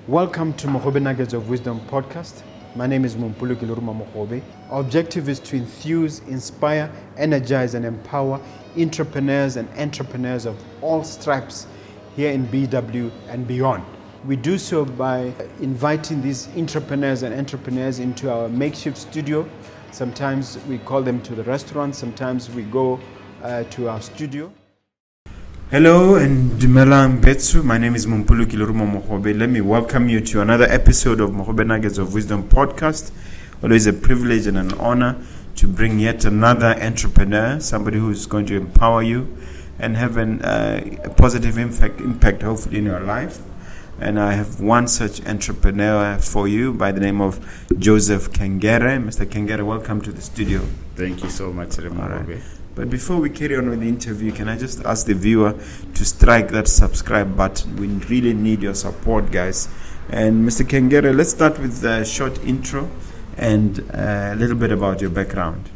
Welcome to Mogobe Nuggets of Wisdom podcast. My name is Mompoloki Lerumo Mogobe. Our objective is to enthuse, inspire, energize, and empower entrepreneurs and entrepreneurs of all stripes here in BW and beyond. We do so by inviting these entrepreneurs and entrepreneurs into our makeshift studio. Sometimes we call them to the restaurant, sometimes we go to our studio. Hello and Dumela Mbetsu. My name is Mompoloki Lerumo Mogobe. Let me welcome you to another episode of Mogobe Nuggets of Wisdom podcast. Always a privilege and an honor to bring yet another entrepreneur, somebody who is going to empower you and have a positive impact hopefully in your life. And I have one such entrepreneur for you by the name of Joseph Khengere. Mr. Khengere, welcome to the studio. Thank you so much, Mogobe. But before we carry on with the interview, can I just ask the viewer to strike that subscribe button? We really need your support, guys. And Mr. Khengere, let's start with a short intro and a little bit about your background.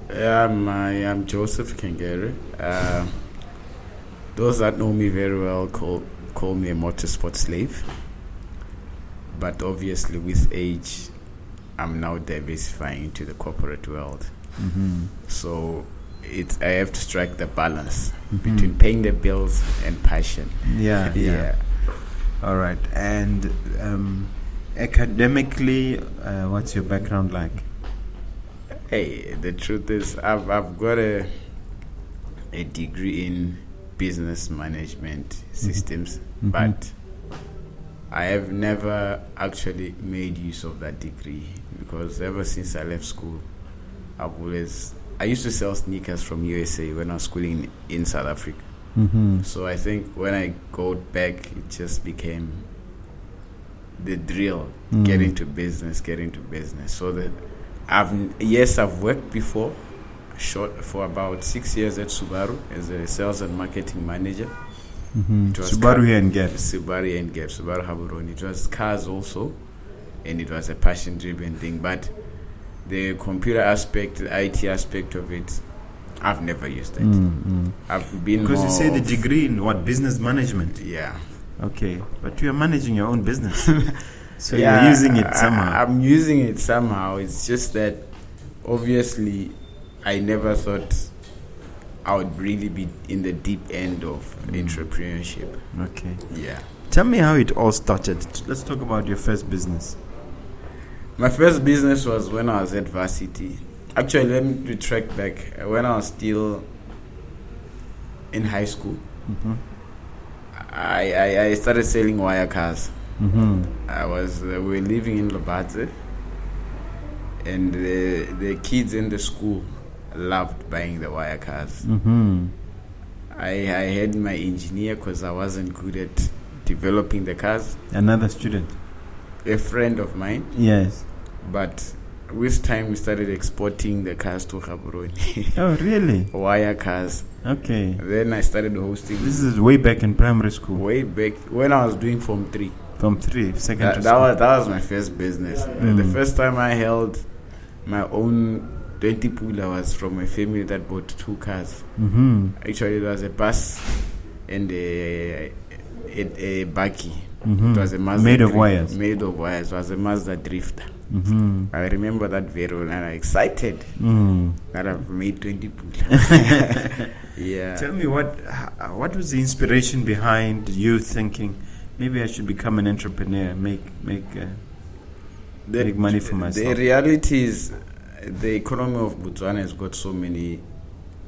I am Joseph Khengere. Those that know me very well call me a motorsport slave. But obviously with age, I'm now diversifying into the corporate world. Mm-hmm. So I have to strike the balance between paying the bills and passion. Yeah. All right. And academically, what's your background like? Hey, the truth is, I've got a degree in business management systems, but I have never actually made use of that degree because ever since I left school, I used to sell sneakers from USA when I was schooling in South Africa. Mm-hmm. So I think when I go back, it just became the drill, get into business. So I've worked before, for about 6 years at Subaru as a sales and marketing manager. Mm-hmm. Subaru here in Gap. Subaru Haburoni. It was cars also, and it was a passion-driven thing, but the computer aspect, the IT aspect of it, I've never used it. I've been because you say the degree in what, business management? Yeah. Okay, but you are managing your own business, so you're using it somehow. I'm using it somehow. It's just that obviously I never thought I would really be in the deep end of entrepreneurship. Okay. Yeah. Tell me how it all started. Let's talk about your first business. My first business was when I was at varsity. Actually, let me retract back. When I was still in high school, I started selling wire cars. We were living in Lobadze, and the kids in the school loved buying the wire cars. I had my engineer because I wasn't good at developing the cars. Another student? A friend of mine. Yes. But with time, we started exporting the cars to Gaborone. Oh, really? Wire cars. Okay. Then I started hosting. This is way back in primary school. Way back when I was doing Form 3. Form 3, secondary school. That was my first business. The first time I held my own 20 pooler was from a family that bought 2 cars. Actually, it was a bus and a buggy. It was a Mazda made of wires. It was a Mazda Drifter. I remember that very well, and I'm excited that I've made 20 pools. Yeah. Tell me what was the inspiration behind you thinking maybe I should become an entrepreneur, make money for myself? The reality is, the economy of Botswana has got so many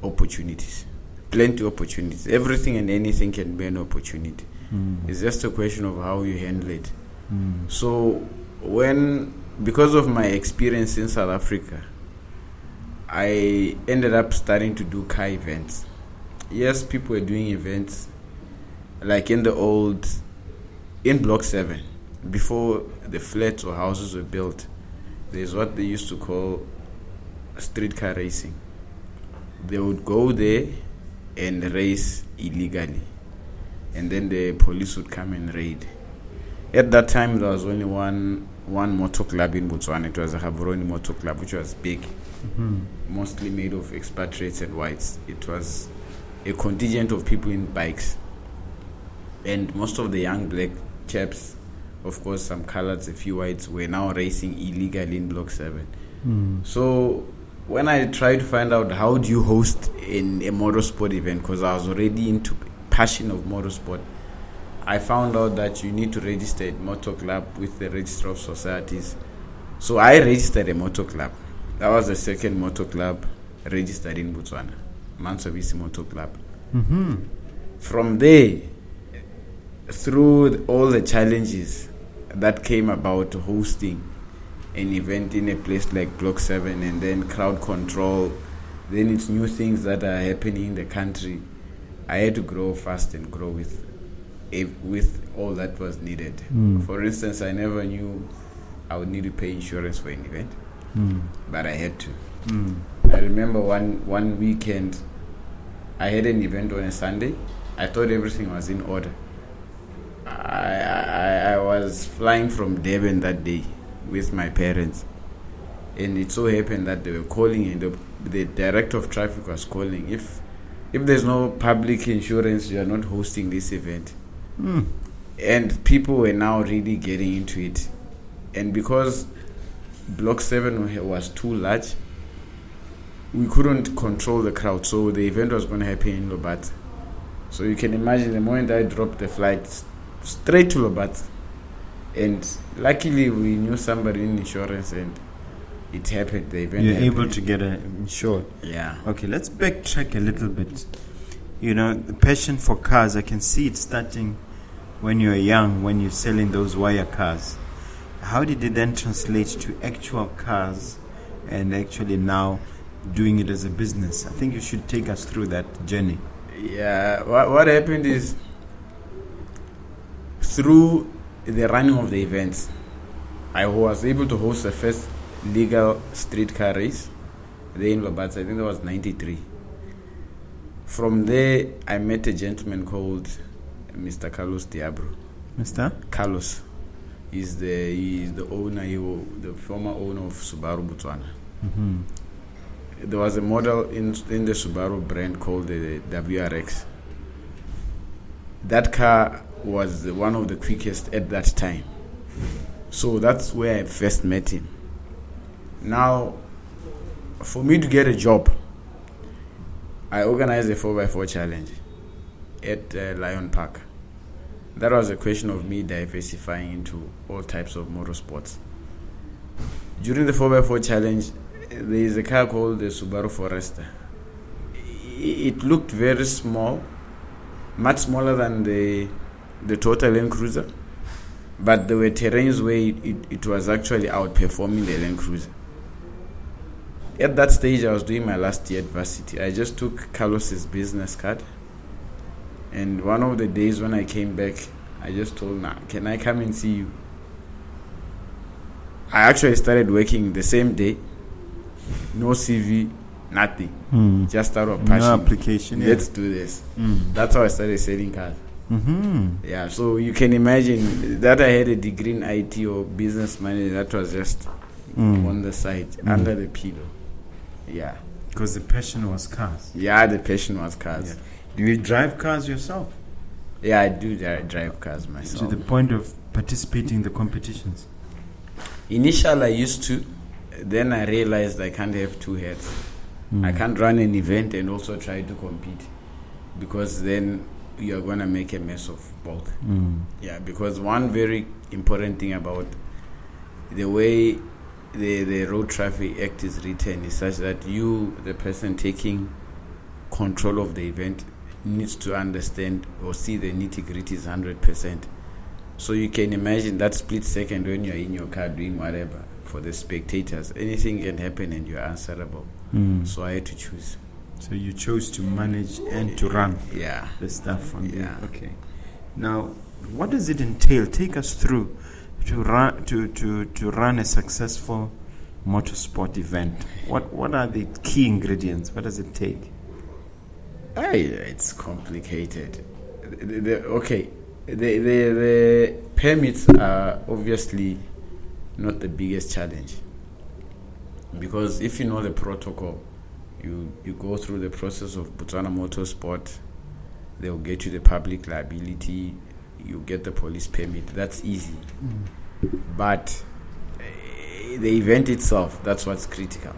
opportunities, plenty of opportunities. Everything and anything can be an opportunity. It's just a question of how you handle it. So because of my experience in South Africa, I ended up starting to do car events. Yes, people were doing events like in Block 7, before the flats or houses were built. There's what they used to call street car racing. They would go there and race illegally, and then the police would come and raid. At that time, there was only one motor club in Botswana. It was a Gaborone Motor Club, which was big, mostly made of expatriates and whites. It was a contingent of people in bikes, and most of the young black chaps of course, some coloreds, a few whites were now racing illegally in Block 7. So when I tried to find out how do you host in a motorsport event, because I was already into passion of motorsport, I found out that you need to register a motor club with the Register of Societies. So I registered a motor club. That was the second motor club registered in Botswana, Mansovisi Motor Club. From there, through all the challenges that came about hosting an event in a place like Block 7, and then crowd control, then it's new things that are happening in the country, I had to grow fast and grow with all that was needed. For instance, I never knew I would need to pay insurance for an event, but I had to. I remember one weekend, I had an event on a Sunday. I thought everything was in order. I was flying from Durban that day with my parents, and it so happened that they were calling, and the director of traffic was calling. If there's no public insurance, you are not hosting this event. And people were now really getting into it, and because Block 7 was too large, we couldn't control the crowd, so the event was going to happen in Lobat. So you can imagine, the moment I dropped the flight straight to Lobat, and luckily we knew somebody in insurance, and it happened. The event happened. Able to get insured. Yeah. Okay, let's backtrack a little bit. You know, the passion for cars, I can see it starting when you're young, when you're selling those wire cars. How did it then translate to actual cars and actually now doing it as a business? I think you should take us through that journey. Yeah, what happened is, through the running of the events, I was able to host the first legal street car race there in Lobat. I think that was 93. From there, I met a gentleman called Mr. Carlos Diabro. Mr. Carlos. He's the owner, the former owner of Subaru Botswana. There was a model in the Subaru brand called the WRX. That car was one of the quickest at that time. So that's where I first met him. Now, for me to get a job, I organized a 4x4 challenge at Lion Park. That was a question of me diversifying into all types of motorsports. During the 4x4 challenge, there is a car called the Subaru Forester. It looked very small, much smaller than the Toyota Land Cruiser, but there were terrains where it was actually outperforming the Land Cruiser. At that stage, I was doing my last year at varsity. I just took Carlos's business card, and one of the days when I came back, I just told him, can I come and see you? I actually started working the same day. No CV, nothing. Just out of passion. No application. Let's do this. That's how I started selling cars. Yeah, so you can imagine that I had a degree in IT or business management. That was just on the side, under the pillow. Yeah. Because the passion was cars. Yeah, the passion was cars. Yeah. Do you drive cars yourself? Yeah, I do drive cars myself. To the point of participating in the competitions? Initially, I used to. Then I realized I can't have two heads. I can't run an event and also try to compete, because then you're going to make a mess of both. Yeah, because one very important thing about the way the Road Traffic Act is written is such that you, the person taking control of the event, needs to understand or see the nitty-gritties 100%. So you can imagine that split second when you're in your car doing whatever. For the spectators, anything can happen and you're answerable. So I had to choose. So you chose to manage and to run the stuff on Okay. Now, what does it entail? Take us through to run a successful motorsport event. What are the key ingredients? What does it take? It's complicated. The permits are obviously not the biggest challenge, because if you know the protocol, you go through the process of Botswana Motorsport. They'll get you the public liability you get the police permit. That's easy. But the event itself, that's what's critical.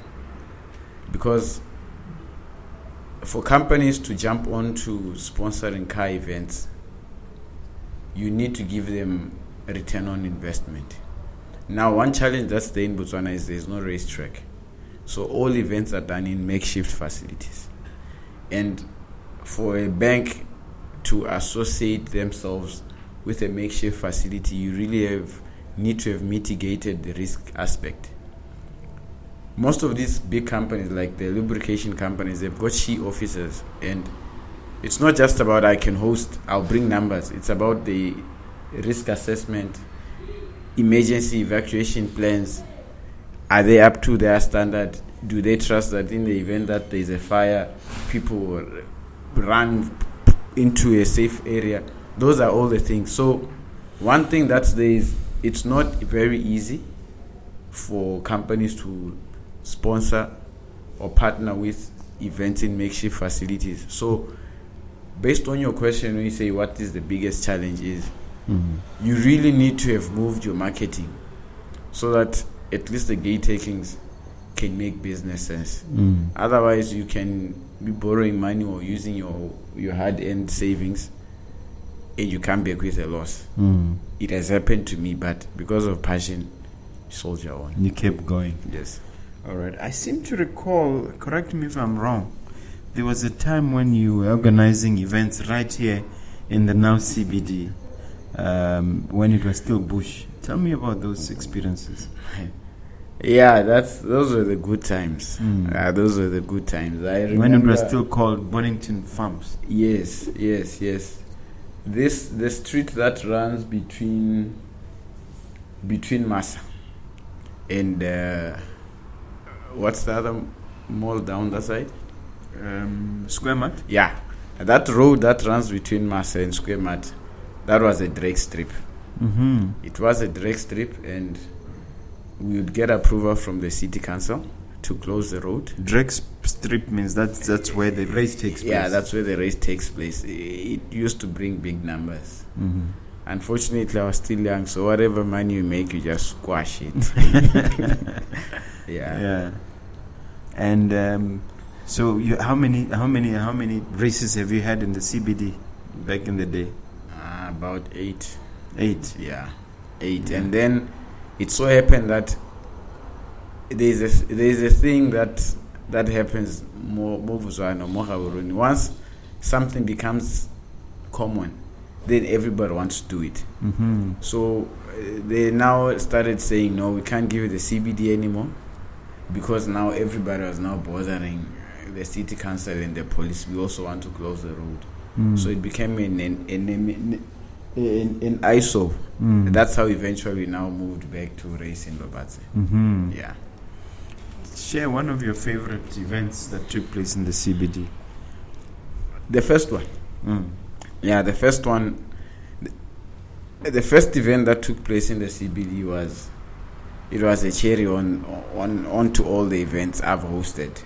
Because for companies to jump onto sponsoring car events, you need to give them a return on investment. Now, one challenge that's there in Botswana is there's no racetrack. So all events are done in makeshift facilities. And for a bank to associate themselves with a makeshift facility, you really need to have mitigated the risk aspect. Most of these big companies, like the lubrication companies, they've got she officers, and it's not just about I can host, I'll bring numbers. It's about the risk assessment, emergency evacuation plans. Are they up to their standard? Do they trust that in the event that there's a fire, people will run into a safe area? Those are all the things. So one thing that's there is it's not very easy for companies to sponsor or partner with events in makeshift facilities. So based on your question, when you say what is the biggest challenge is, you really need to have moved your marketing so that at least the gate takings can make business sense. Otherwise, you can be borrowing money or using your hard-earned savings and you come back with a loss. It has happened to me, but because of passion, soldier on. You kept going. Yes. All right. I seem to recall, correct me if I'm wrong, there was a time when you were organizing events right here in the now CBD, when it was still bush. Tell me about those experiences. Yeah, those were the good times. Those were the good times. I remember when it was still called Bonington Farms. Yes. The street that runs between Massa and what's the other mall down that side? Square Mart? Yeah. That road that runs between Massa and Square Mart, that was a drag strip. It was a drag strip, and we would get approval from the city council to close the road. Drag strip means that's where the race takes place. Yeah, that's where the race takes place. It used to bring big numbers. Unfortunately, I was still young, so whatever money you make, you just squash it. Yeah. And so, how many races have you had in the CBD back in the day? About 8. 8. Yeah, 8. And then it so happened that there's a thing that happens more Gaborone. Once something becomes common, then everybody wants to do it. So they now started saying, no, we can't give you the CBD anymore, because now everybody was now bothering the city council and the police. We also want to close the road. So it became an ISO. That's how eventually we now moved back to race in Lobatse. Yeah. Share one of your favorite events that took place in the CBD. The first one. Yeah, the first one. The first event that took place in the CBD was a cherry on to all the events I've hosted.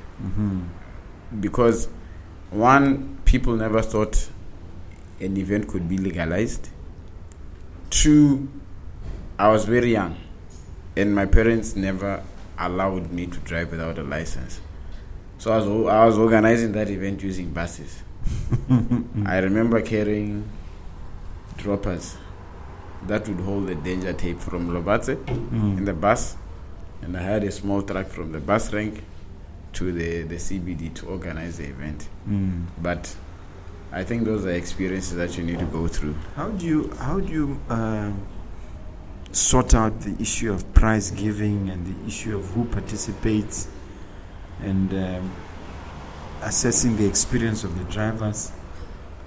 Because one, people never thought an event could be legalized. 2, I was very young, and my parents never allowed me to drive without a license. So I was organizing that event using buses. I remember carrying droppers that would hold the danger tape from Lobatse in the bus, and I had a small truck from the bus rank to the CBD to organize the event. But I think those are experiences that you need to go through. How do you sort out the issue of prize giving and the issue of who participates and assessing the experience of the drivers?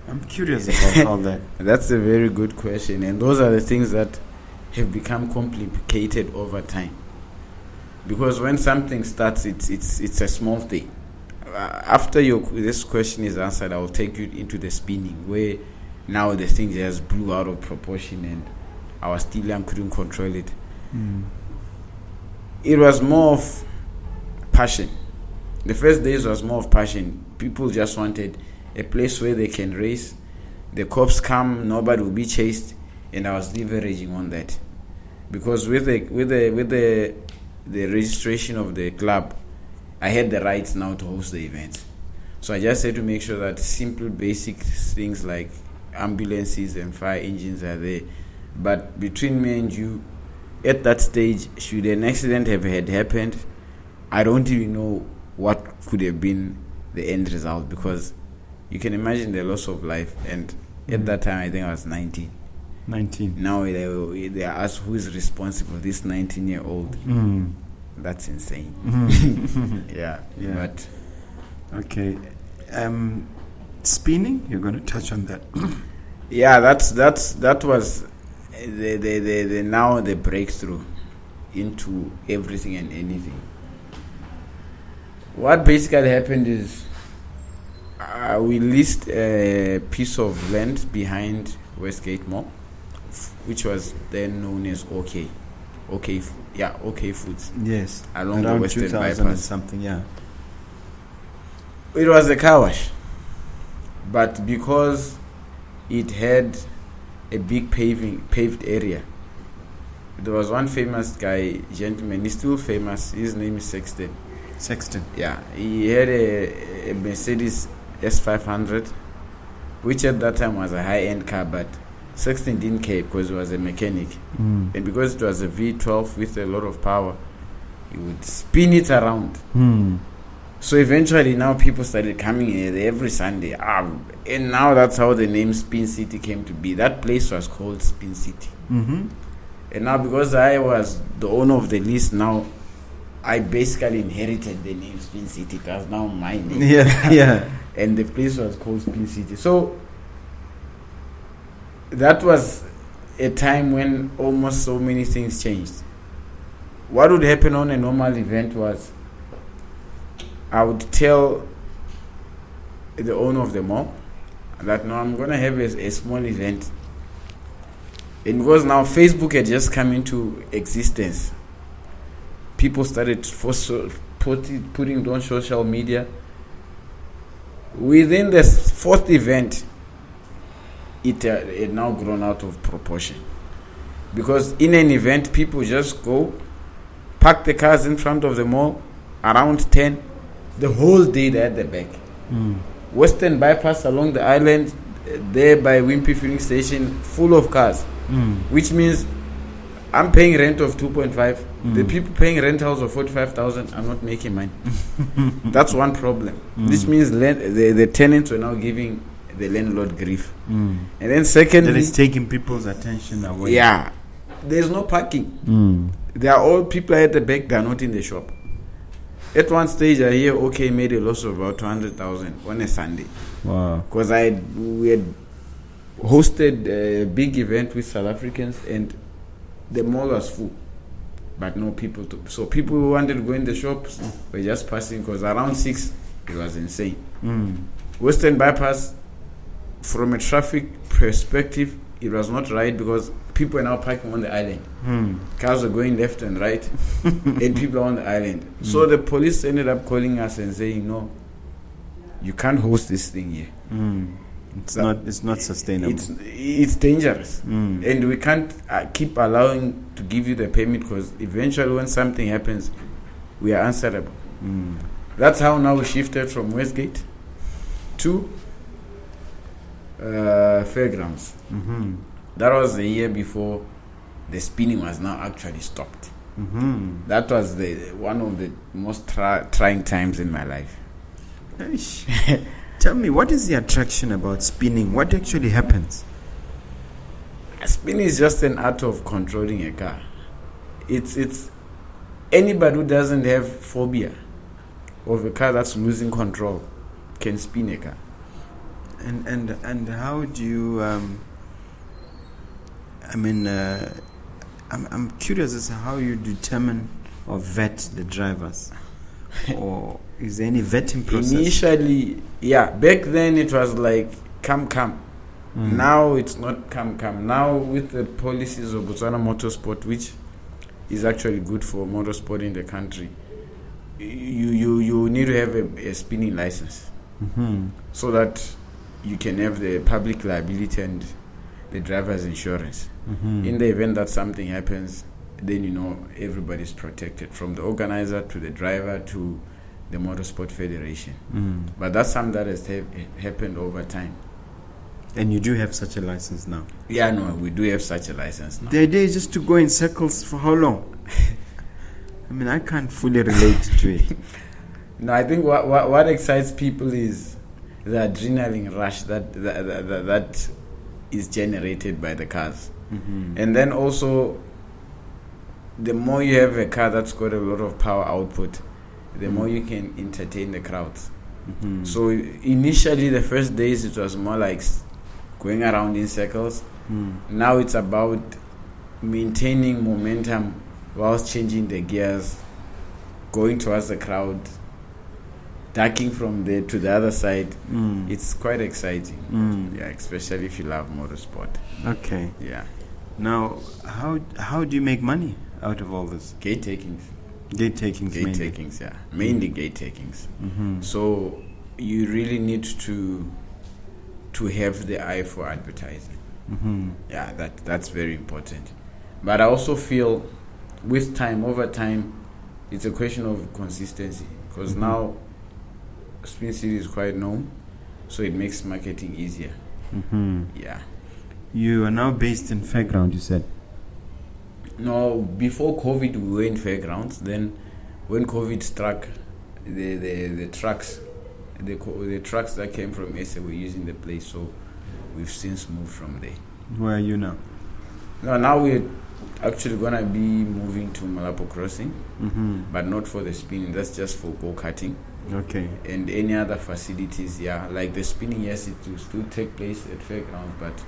I'm curious about all that. That's a very good question, and those are the things that have become complicated over time. Because when something starts, it's a small thing. After this question is answered, I will take you into the spinning, where now the thing just blew out of proportion and I was still young, couldn't control it. It was more of passion. The first days was more of passion. People just wanted a place where they can race. The cops come, nobody will be chased. and I was leveraging on that, because with the registration of the club, I had the rights now to host the events. So I just had to make sure that simple basic things like ambulances and fire engines are there. But between me and you, at that stage, should an accident have had happened, I don't even know what could have been the end result, because you can imagine the loss of life. And at that time, I think I was 19. 19. Now they ask who is responsible, this 19-year-old. That's insane. Yeah. But okay. Spinning, you're going to touch on that. yeah, that was the now the breakthrough into everything and anything. What basically happened is we leased a piece of land behind Westgate Mall, which was then known as OK Foods. Yes, along around the Western 2000 bypass. and something, yeah. It was a car wash, but because it had a big paved area, there was one famous gentleman, he's still famous, his name is Sexton. Yeah, he had a Mercedes S500, which at that time was a high-end car, but Sexton didn't care because he was a mechanic. And because it was a V12 with a lot of power, he would spin it around. So eventually now people started coming here every Sunday. And now that's how the name Spin City came to be. That place was called Spin City. And now because I was the owner of the lease, now I basically inherited the name Spin City. It was now my name. Yeah. And the place was called Spin City. So that was a time when almost so many things changed. What would happen on a normal event was I would tell the owner of the mall that now I'm going to have a small event. And because now Facebook had just come into existence, people started putting it on social media. Within the fourth event, it had now grown out of proportion. Because in an event, people just go, park the cars in front of the mall, around 10, the whole day they're at the back. Western bypass along the island, there by Wimpy filling station, full of cars. Which means I'm paying rent of 2.5. The people paying rentals of 45,000 are not making money. That's one problem. This means the tenants were now giving the landlord grief. And then secondly, that is taking people's attention away. Yeah, there's no parking. There are all people at the back, they are not in the shop. At one stage, I hear made a loss of about 200,000 on a Sunday. Wow. Because we had hosted a big event with South Africans and the mall was full, but no people. So people who wanted to go in the shops were just passing, because around 6, it was insane. Western bypass, from a traffic perspective, it was not right because people are now parking on the island. Cars are going left and right, and people are on the island. So the police ended up calling us and saying, no, you can't host this thing here. It's not sustainable. It's dangerous. And we can't keep allowing to give you the permit, because eventually when something happens, we are answerable. That's how now we shifted from Westgate to Fairgrounds. That was the year before the spinning was now actually stopped. That was one of the most trying times in my life. Tell me, what is the attraction about spinning? What actually happens? Spinning is just an art of controlling a car. It's anybody who doesn't have phobia of a car that's losing control can spin a car. And how do you? I'm curious as to how you determine or vet the drivers, or is there any vetting process? Initially, yeah. Back then it was like come. Now it's not come. Now with the policies of Botswana Motorsport, which is actually good for motorsport in the country, you need to have a spinning license, so that you can have the public liability and the driver's insurance. In the event that something happens, then everybody's protected, from the organizer to the driver to the Motorsport Federation. But that's something that has happened over time. And you do have such a license now? Yeah, no, we do have such a license now. The idea is just to go in circles for how long? I mean, I can't fully relate to it. No, I think what excites people is the adrenaline rush that is generated by the cars. And then also, the more you have a car that's got a lot of power output, the more you can entertain the crowds. So initially, the first days, it was more like going around in circles. Now it's about maintaining momentum whilst changing the gears, going towards the crowd, ducking from there to the other side. It's quite exciting. Yeah, especially if you love motorsport. Okay. Yeah. Now, how do you make money out of all this? Gate takings. Gate takings. Gate takings, yeah. Mainly gate takings. So you really need to have the eye for advertising. Yeah, that's very important. But I also feel with time, over time, it's a question of consistency, because now Spin City is quite known, so it makes marketing easier. Yeah. You are now based in Fairground, you said? No, before COVID we were in Fairgrounds. Then when COVID struck, the trucks that came from SA were using the place, so we've since moved from there. Where are you now? No, now we're actually gonna be moving to Malapo Crossing, but not for the spinning. That's just for go-karting. Okay. And any other facilities, yeah, like the spinning. Yes, it will still take place at Fairgrounds, but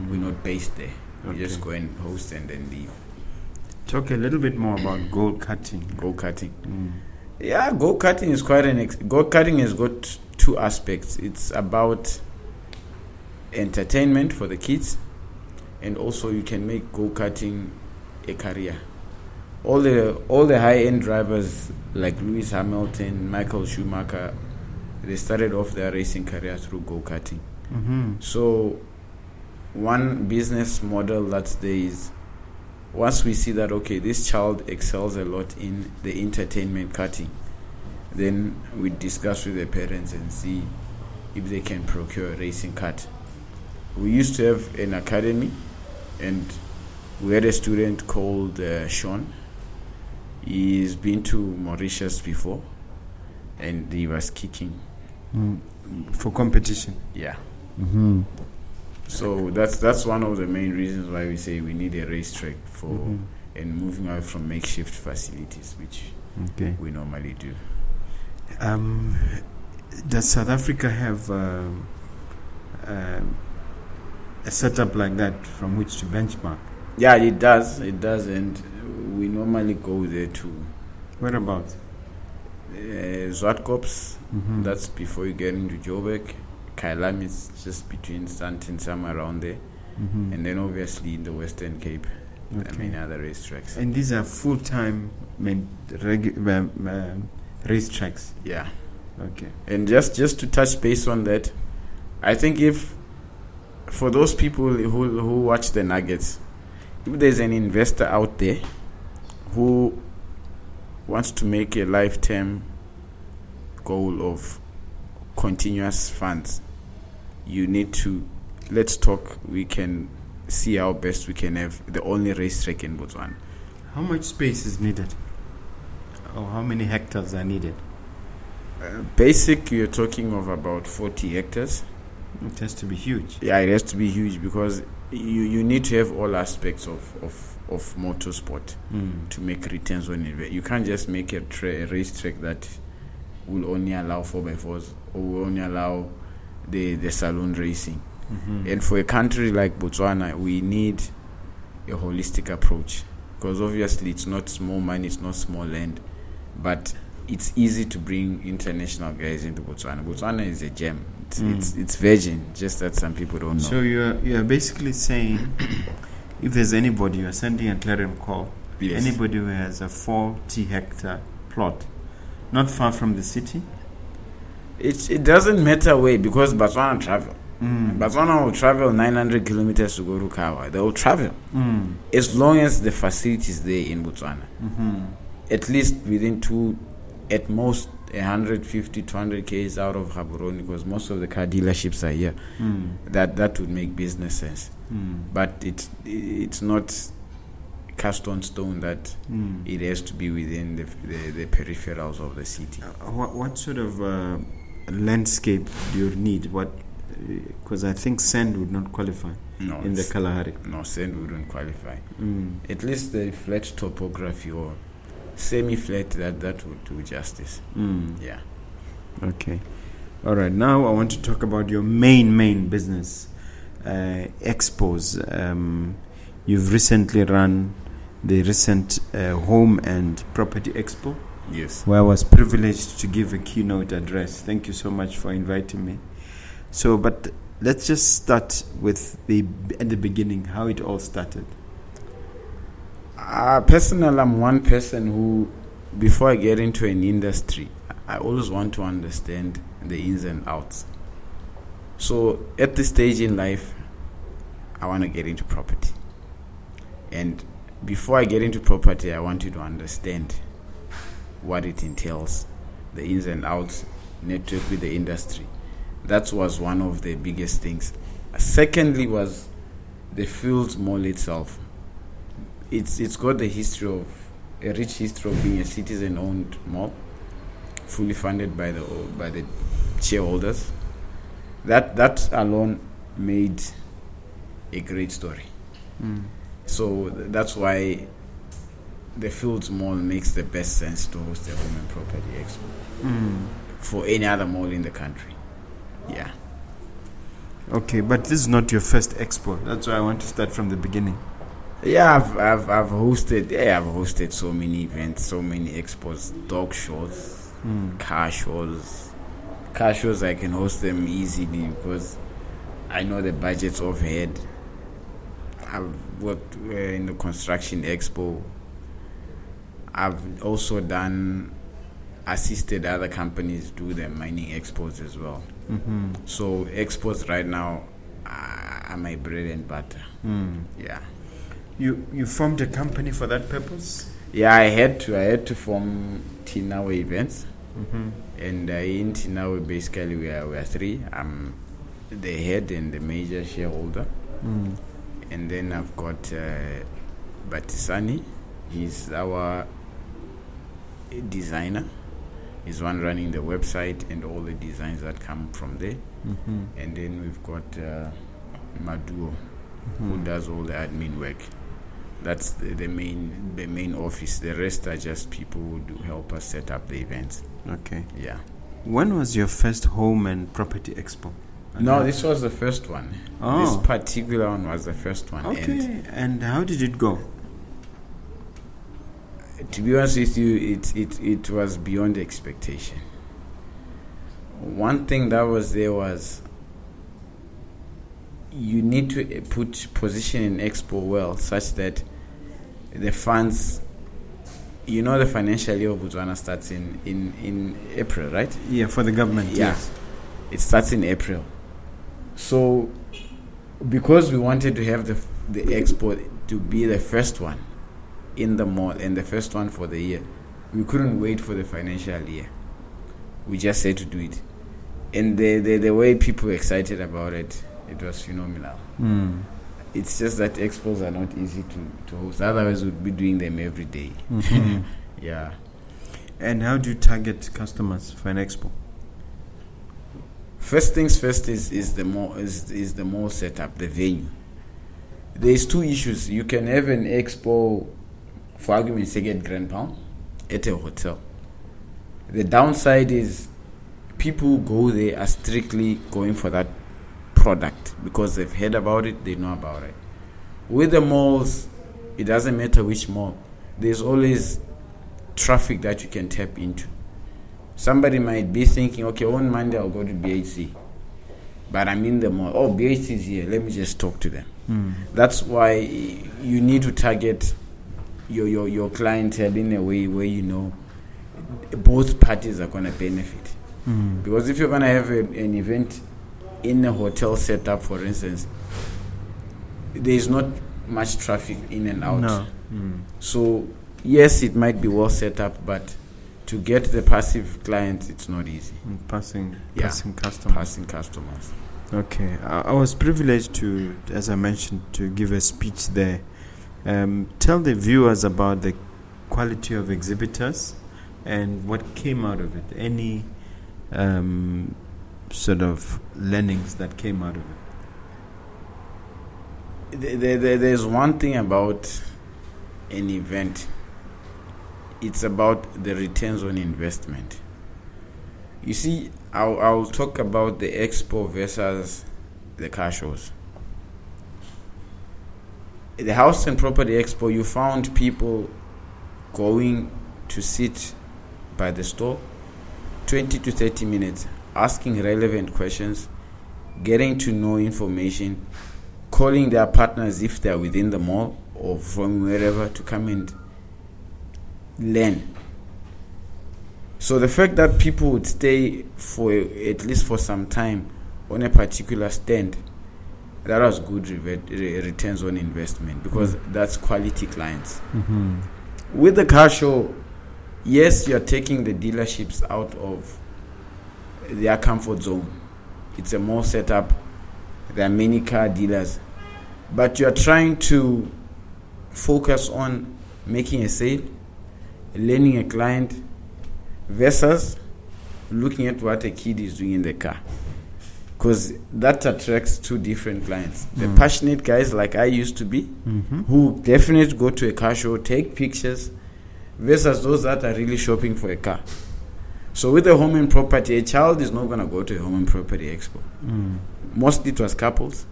we're not based there. We just go and host and then leave. Talk a little bit more about go-karting. Go-karting. Yeah, go-karting is quite go-karting has got two aspects. It's about entertainment for the kids, and also you can make go-karting a career. All the high-end drivers like Lewis Hamilton, Michael Schumacher, they started off their racing career through go-karting. So one business model that's there is, once we see that, okay, this child excels a lot in the entertainment karting, then we discuss with the parents and see if they can procure a racing kart. We used to have an academy, and we had a student called Sean. He's been to Mauritius before, and he was kicking. For competition? Yeah. So that's one of the main reasons why we say we need a racetrack for and moving away from makeshift facilities, which we normally do. Does South Africa have a setup like that from which to benchmark? Yeah, it does, and we normally go there too. Whereabouts? Zwartkops, that's before you get into Joburg. Kailam is just between Stanton, somewhere around there. And then obviously in the Western Cape, and many other racetracks. And these are full-time racetracks? Yeah. Okay. And just to touch base on that, I think if, for those people who watch the Nuggets, if there's an investor out there who wants to make a lifetime goal of continuous funds, you need to, let's talk. We can see how best we can have the only racetrack in Botswana. How much space is needed? Or how many hectares are needed? Basic, you're talking of about 40 hectares. It has to be huge. Yeah, it has to be huge, because you need to have all aspects of motorsport to make returns on it. You can't just make a racetrack that will only allow 4x4s or will only allow the saloon racing. And for a country like Botswana, we need a holistic approach, because obviously it's not small money, it's not small land, but it's easy to bring international guys into Botswana. Botswana is a gem. It's virgin, just that some people don't know. So you're basically saying, if there's anybody, you're sending a clarion call. Yes. Anybody who has a 40-hectare plot, not far from the city. It doesn't matter where, because Botswana travel. Botswana will travel 900 kilometers to go to Kawa. They will travel. As long as the facility is there in Botswana. At least within at most 150, 200 k's out of Gaborone, because most of the car dealerships are here. That would make business sense. But it's not cast on stone that it has to be within the peripherals of the city. What sort of landscape do you need? Because I think sand would not qualify in the Kalahari. No, sand wouldn't qualify. At least the flat topography or semi-flat, that would do justice. Yeah. Okay. All right. Now I want to talk about your main business, Expos. You've recently run the recent Home and Property Expo. Yes. Where I was privileged to give a keynote address. Thank you so much for inviting me. So, but let's just start with at the beginning, how it all started. Personally, I'm one person who, before I get into an industry, I always want to understand the ins and outs. So, at this stage in life, I want to get into property. And before I get into property, I want you to understand what it entails, the ins and outs, network with the industry. That was one of the biggest things. Secondly was the Fields Mall itself. It's got a rich history of being a citizen-owned mall, fully funded by the shareholders. That alone made a great story. So that's why the Fields Mall makes the best sense to host a Home and Property Expo for any other mall in the country. Yeah. Okay, but this is not your first expo. That's why I want to start from the beginning. Yeah, I've hosted so many events, so many expos, dog shows, car shows. Car shows I can host them easily because I know the budget's overhead. I've worked in the construction expo. I've also assisted other companies do their mining expos as well. So expos right now are my bread and butter. Yeah. You formed a company for that purpose? Yeah, I had to form Tinawe events. And in Tinawe basically we are three. I'm the head and the major shareholder. And then I've got Batisani. He's our designer. He's one running the website and all the designs that come from there. And then we've got Maduo, who does all the admin work. That's the main office. The rest are just people who do help us set up the events. Okay. Yeah. When was your first Home and Property Expo? No, this was the first one. Oh. This particular one was the first one. Okay. And how did it go? To be honest with you, it was beyond expectation. One thing that was there was you need to position an expo well such that the funds, the financial year of Botswana starts in April, right? Yeah, for the government. Yeah. Yes. It starts in April. So because we wanted to have the expo to be the first one in the mall and the first one for the year, we couldn't wait for the financial year. We just had to do it. And the way people were excited about it, it was phenomenal. It's just that expos are not easy to host. Otherwise, we'd be doing them every day. Yeah. And how do you target customers for an expo? First things first is the mall setup, the venue. There's two issues. You can have an expo, for argument's sake, at Grand Palm, at a hotel. The downside is people who go there are strictly going for that product because they've heard about it, they know about it. With the malls, it doesn't matter which mall. There's always traffic that you can tap into. Somebody might be thinking, okay, on Monday I'll go to BHC, but I'm in the mall. Oh, BHC is here. Let me just talk to them. That's why you need to target your clientele in a way where both parties are going to benefit. Because if you're going to have an event in a hotel setup, for instance, there is not much traffic in and out. No. So yes, it might be well set up, but to get the passive clients, it's not easy. Passing customers. Okay, I was privileged to, as I mentioned, to give a speech there. Tell the viewers about the quality of exhibitors and what came out of it. Any sort of learnings that came out of it. There's one thing about an event. It's about the returns on investment. You see, I'll talk about the Expo versus the car shows. The House and Property Expo, you found people going to sit by the store 20 to 30 minutes, asking relevant questions, getting to know information, calling their partners if they're within the mall or from wherever to come and learn. So the fact that people would stay for at least for some time on a particular stand, that was good returns on investment, because that's quality clients. With the car show, yes, you're taking the dealerships out of their comfort zone. It's a mall setup. There are many car dealers, but you're trying to focus on making a sale, learning a client, versus looking at what a kid is doing in the car, because that attracts two different clients. The passionate guys like I used to be, who definitely go to a car show, take pictures, versus those that are really shopping for a car. So with the home and property, a child is not going to go to a home and property expo. Mostly it was couples.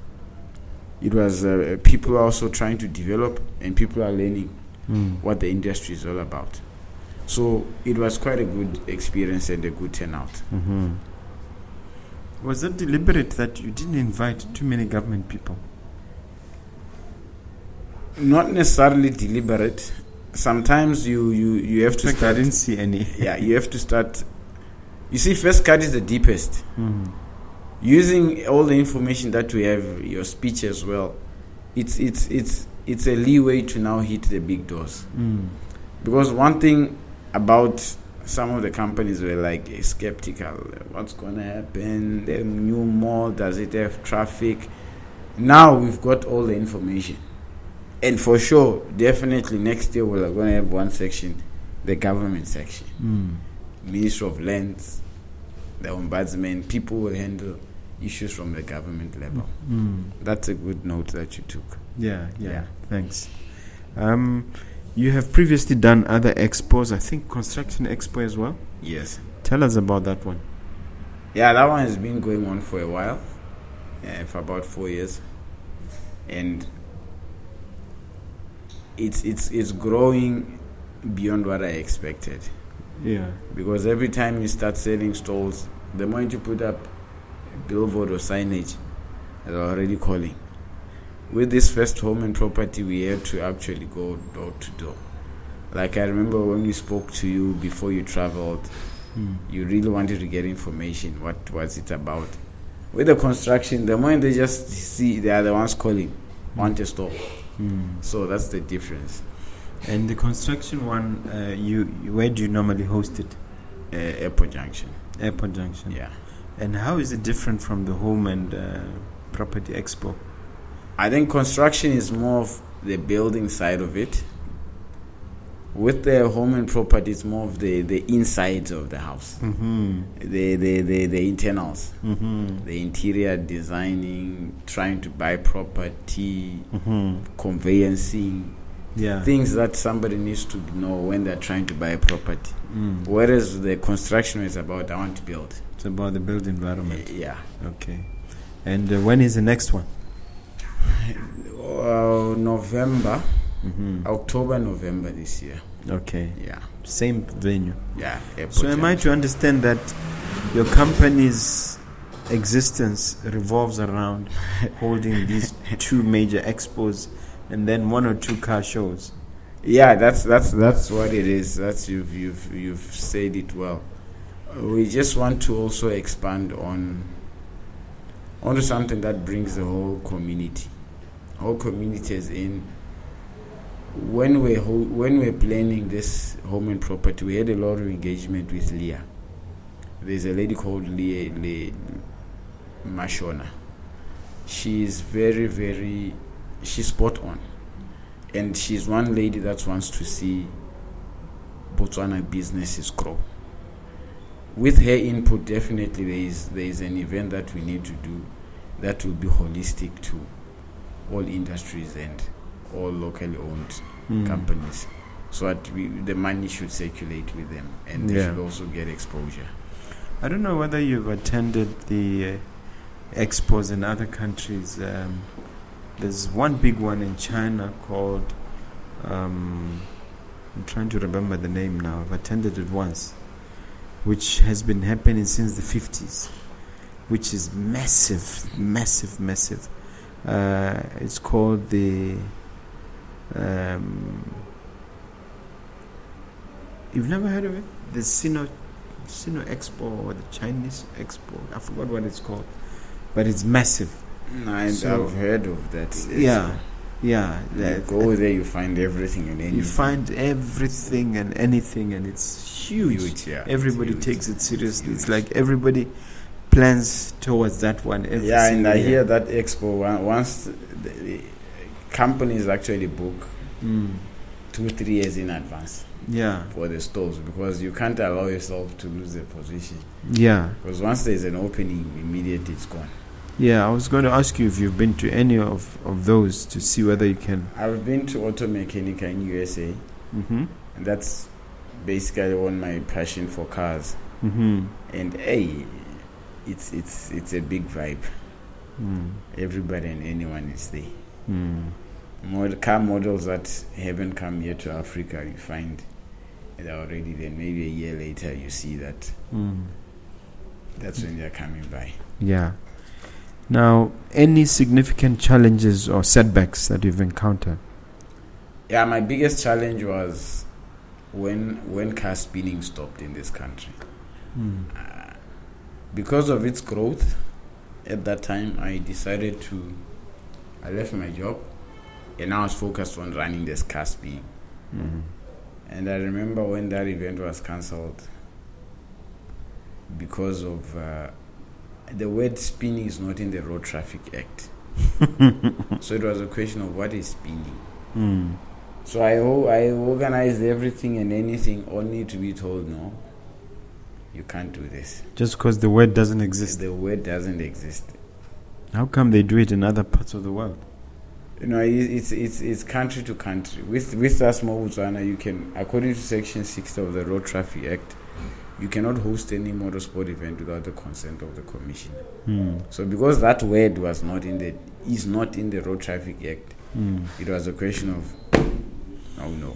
It was people also trying to develop, and people are learning what the industry is all about. So it was quite a good experience and a good turnout. Was it deliberate that you didn't invite too many government people? Not necessarily deliberate. Sometimes you have to start. I didn't see any. Yeah, you have to start. You see, first cut is the deepest. Using all the information that we have, your speech as well, it's a leeway to now hit the big doors. Because one thing about some of the companies were like skeptical. What's going to happen? The new mall, does it have traffic? Now we've got all the information. And for sure, definitely next year we're going to have one section, the government section. Ministry of Lands, the Ombudsman, people will handle issues from the government level. That's a good note that you took. Yeah. Thanks. You have previously done other expos, I think Construction Expo as well? Yes. Tell us about that one. Yeah, that one has been going on for a while, for about 4 years. And it's growing beyond what I expected. Yeah. Because every time you start selling stalls, the moment you put up a billboard or signage, they're already calling. With this first home and property, we had to actually go door to door. Like I remember when we spoke to you before you traveled, you really wanted to get information. What was it about? With the construction, the moment they just see they are the ones calling, want a store. So that's the difference. And the construction one, where do you normally host it? Airport Junction. Airport Junction. Yeah. And how is it different from the home and property expo? I think construction is more of the building side of it. With the home and property, it's more of the insides of the house, the internals, the interior designing, trying to buy property, conveyancing, things that somebody needs to know when they're trying to buy a property. Whereas the construction is about, I want to build. It's about the built environment. Yeah. Okay. And when is the next one? November. October, November this year. Okay. Yeah. Same venue. Yeah. So am I to understand that your company's existence revolves around holding these two major expos and then one or two car shows? Yeah, that's what it is. That's you've said it well. We just want to also expand on onto something that brings the whole community as in. When we're planning this home and property, we had a lot of engagement with Leah. There's a lady called Leah Mashona. She's very, very, she's spot on. And she's one lady that wants to see Botswana businesses grow. With her input, definitely there is an event that we need to do that will be holistic to all industries and all locally owned companies, so that the money should circulate with them, and they should also get exposure. I don't know whether you've attended the expos in other countries. There's one big one in China called, I'm trying to remember the name now. I've attended it once, which has been happening since the 50s, which is massive. It's called the you've never heard of it? The Sino Expo or the Chinese Expo. I forgot what it's called, but it's massive. I've heard of that. Yeah. You go there, you find everything and anything. You find everything and anything, and it's huge. Everybody takes it seriously. It's like everybody plans towards that one. And I hear that Expo once the companies actually book 2-3 years in advance. For the stores, because you can't allow yourself to lose a position. Because once there's an opening, immediately it's gone. I was going to ask you if you've been to any of those to see whether you can. I've been to Auto Mechanica in USA, and that's basically on my passion for cars. And it's a big vibe. Everybody and anyone is there. Car models that haven't come yet to Africa, you find they're already there. Maybe a year later, you see that. That's when they're coming by. Now, any significant challenges or setbacks that you've encountered? My biggest challenge was when car spinning stopped in this country. Because of its growth, at that time, I left my job, and I was focused on running this car spinning. And I remember when that event was cancelled, because of the word spinning is not in the Road Traffic Act. So it was a question of what is spinning. So I organized everything and anything only to be told, no, you can't do this. Just because the word doesn't exist? The word doesn't exist. How come they do it in other parts of the world? It's country to country. With us, Botswana, you can, according to Section 60 of the Road Traffic Act, you cannot host any motorsport event without the consent of the commission. So because that word is not in the Road Traffic Act, it was a question of, oh no.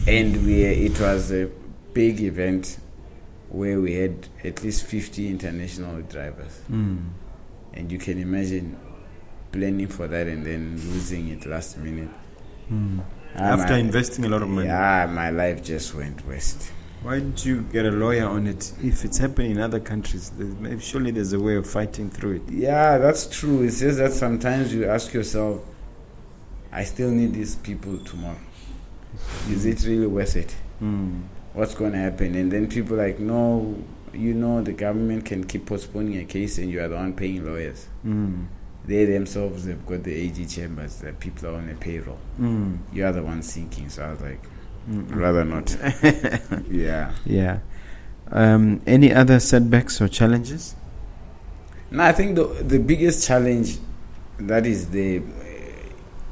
And it was a big event where we had at least 50 international drivers. And you can imagine planning for that and then losing it last minute. After investing a lot of money. My life just went west. Why didn't you get a lawyer on it? If it's happening in other countries, surely there's a way of fighting through it. That's true. It's just that sometimes you ask yourself, I still need these people tomorrow. Is it really worth it? What's going to happen? And then people are like, no, the government can keep postponing a case and you are the one paying lawyers. They themselves have got the AG chambers, the people are on a payroll. You are the one sinking. So I was like, rather not. Any other setbacks or challenges? No, I think the biggest challenge that is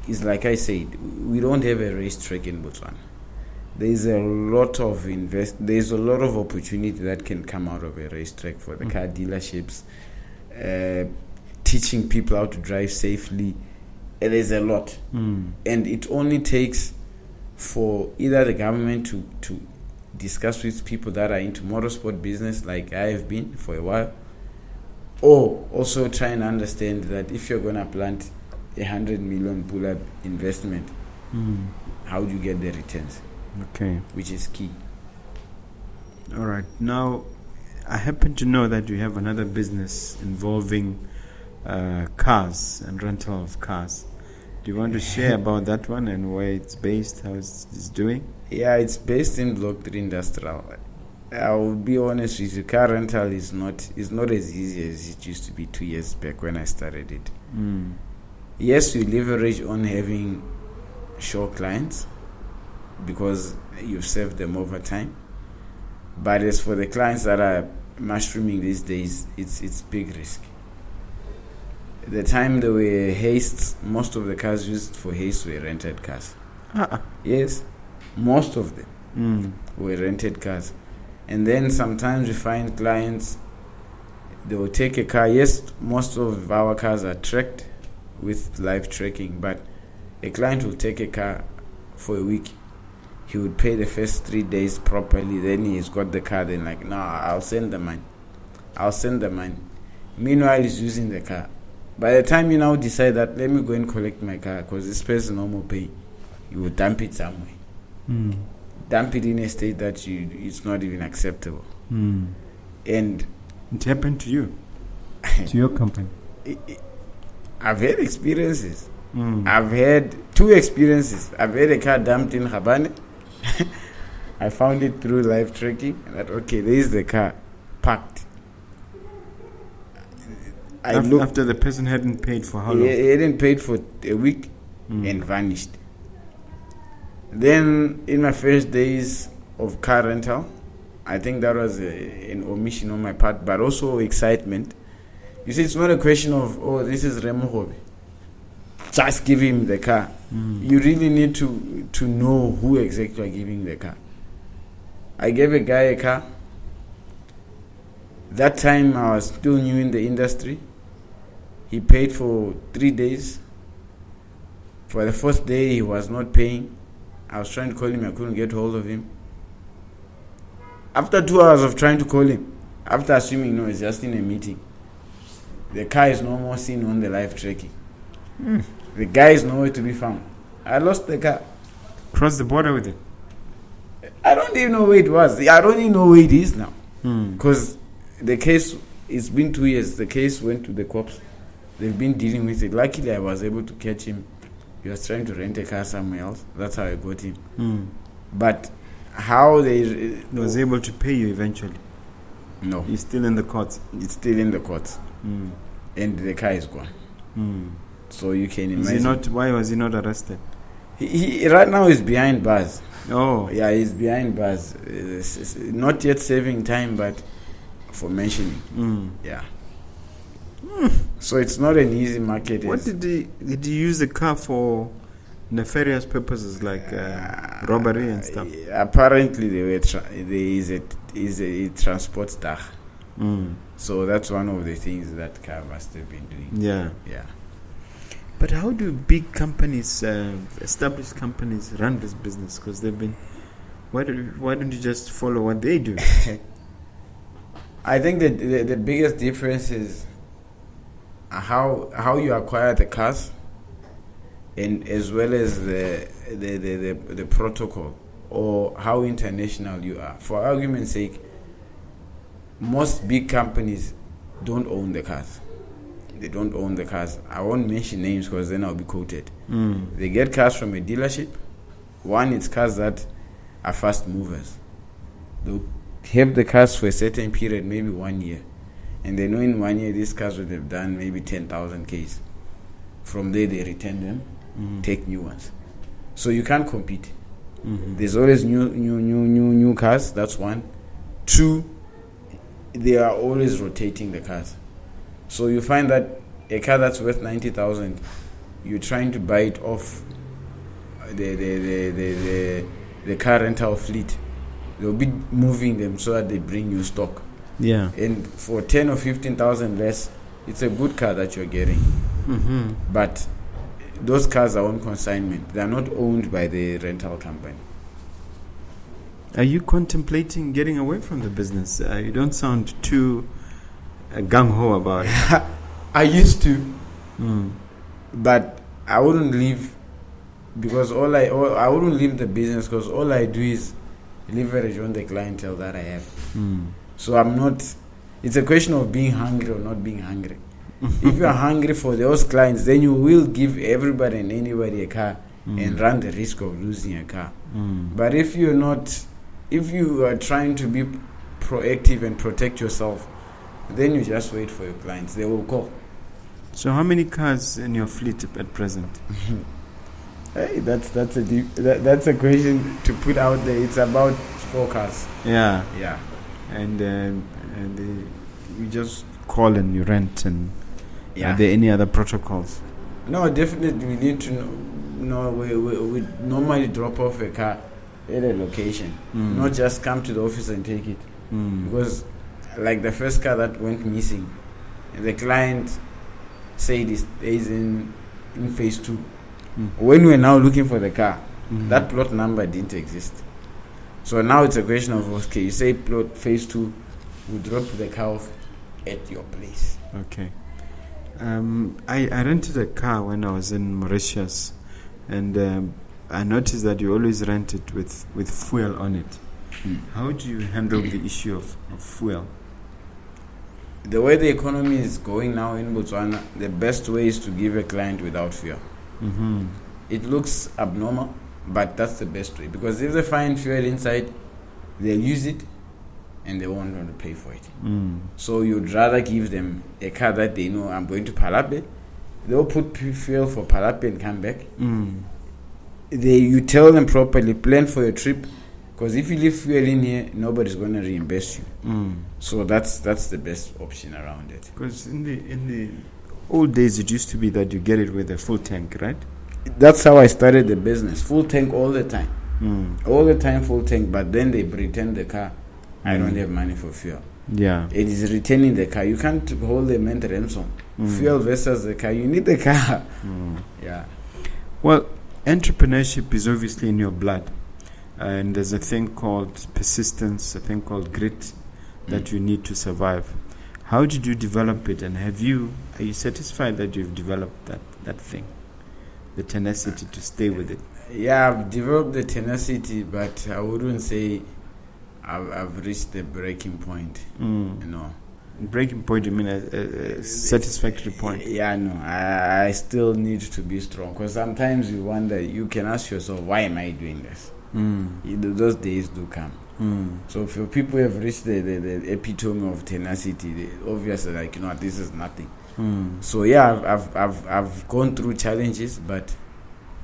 is like I said, we don't have a racetrack in Botswana. There's a lot of opportunity that can come out of a racetrack for the car dealerships, teaching people how to drive safely. There's a lot, and it only takes for either the government to discuss with people that are into motorsport business, like I have been for a while, or also try and understand that if you're going to plant 100 million pull-up investment, how do you get the returns? Which is key. All right. Now, I happen to know that you have another business involving cars and rental of cars. Do you want to share about that one and where it's based, how it's doing? Yeah, it's based in Block 3 Industrial. I will be honest with you, car rental is not as easy as it used to be 2 years back when I started it. Yes, we leverage on having sure clients because you serve them over time. But as for the clients that are mushrooming these days, it's big risk. The time there were hastes, most of the cars used for haste were rented cars. Yes, most of them were rented cars. And then sometimes we find clients, they will take a car. Yes, most of our cars are tracked with live tracking, but a client will take a car for a week. He would pay the first 3 days properly, then he's got the car, then like, no, I'll send the money. Meanwhile, he's using the car. By the time you now decide that, let me go and collect my car, because this person no more pay, you will dump it somewhere. Dump it in a state that it's not even acceptable. And it happened to you, to your company. I've had experiences. I've had 2 experiences. I've had a car dumped in Habane. I found it through live tracking. That okay, there is the car parked. After the person hadn't paid for how long? He hadn't paid for a week and vanished. Then in my first days of car rental, I think that was an omission on my part, but also excitement. You see, it's not a question of, oh, this is Mogobe, just give him the car. You really need to know who exactly are giving the car. I gave a guy a car. That time I was still new in the industry. He paid for 3 days. For the first day, he was not paying. I was trying to call him, I couldn't get hold of him. After 2 hours of trying to call him, after assuming no, he's just in a meeting, the car is no more seen on the live tracking. The guy is nowhere to be found. I lost the car. Crossed the border with it? I don't even know where it was. I don't even know where it is now. Because the case, it's been 2 years. The case went to the cops. They've been dealing with it. Luckily, I was able to catch him. He was trying to rent a car somewhere else. That's how I got him. But how they... was able to pay you eventually? No. He's still in the courts? It's still in the courts. And the car is gone. So you can imagine. Why was he not arrested? He right now is behind bars. Oh. Yeah, he's behind bars. Not yet serving time, but for mentioning. Yeah. So it's not an easy market. What did he use the car for? Nefarious purposes like robbery and stuff. Apparently, there is a transport staff. So that's one of the things that car must have been doing. Yeah. But how do big companies, established companies, run this business? Because they've been. Why don't you just follow what they do? I think that the biggest difference is how you acquire the cars, and as well as the protocol, or how international you are. For argument's sake, most big companies don't own the cars. They don't own the cars. I won't mention names because then I'll be quoted. They get cars from a dealership. One, it's cars that are fast movers. They'll have the cars for a certain period, maybe 1 year. And they know in 1 year these cars would have done maybe 10,000 Ks. From there they return them, take new ones. So you can't compete. There's always new cars. That's one. 2, they are always rotating the cars. So you find that a car that's worth 90,000, you're trying to buy it off the car rental fleet. They'll be moving them so that they bring you stock. Yeah. And for 10 or 15,000 less, it's a good car that you're getting. But those cars are on consignment. They are not owned by the rental company. Are you contemplating getting away from the business? You don't sound too gung-ho about it. I used to, but I wouldn't leave because I wouldn't leave the business because all I do is leverage on the clientele that I have. So I'm not. It's a question of being hungry or not being hungry. If you are hungry for those clients, then you will give everybody and anybody a car and run the risk of losing a car. But if you are trying to be proactive and protect yourself, then you just wait for your clients. They will call. So how many cars in your fleet at present? Hey, that's a question to put out there. It's about 4 cars. Yeah. Yeah. And you just call and you rent, and Yeah. are there any other protocols? No, definitely we need to know. We normally drop off a car at a location, not just come to the office and take it. Because like the first car that went missing, the client said it is in phase 2. When we're now looking for the car, that plot number didn't exist. So now it's a question of, okay, you say plot phase 2, we drop the car off at your place. Okay. I rented a car when I was in Mauritius, and I noticed that you always rent it with fuel on it. How do you handle the issue of fuel? The way the economy is going now in Botswana, the best way is to give a client without fuel. It looks abnormal, but that's the best way, because if they find fuel inside, they'll use it and they won't want to pay for it. So you'd rather give them a car that they know, I'm going to Palape. They'll put fuel for Palape and come back. You tell them properly, plan for your trip, because if you leave fuel in here, nobody's going to reimburse you. So that's the best option around it. Because in the old days, it used to be that you get it with a full tank, right? That's how I started the business. Full tank all the time. All the time full tank, but then they pretend the car, I don't have money for fuel. Yeah. It is returning the car. You can't hold them at ransom. Fuel versus the car. You need the car. Yeah. Well, entrepreneurship is obviously in your blood. And there's a thing called persistence, a thing called grit that you need to survive. How did you develop it? And are you satisfied that you've developed that thing? The tenacity to stay with it? Yeah, I've developed the tenacity, but I wouldn't say I've reached the breaking point. Breaking point, you mean a satisfactory point? Yeah, no, I still need to be strong, because sometimes you wonder, you can ask yourself, why am I doing this? Those days do come. So for people who have reached the epitome of tenacity, they obviously like, this is nothing. So yeah, I've gone through challenges, but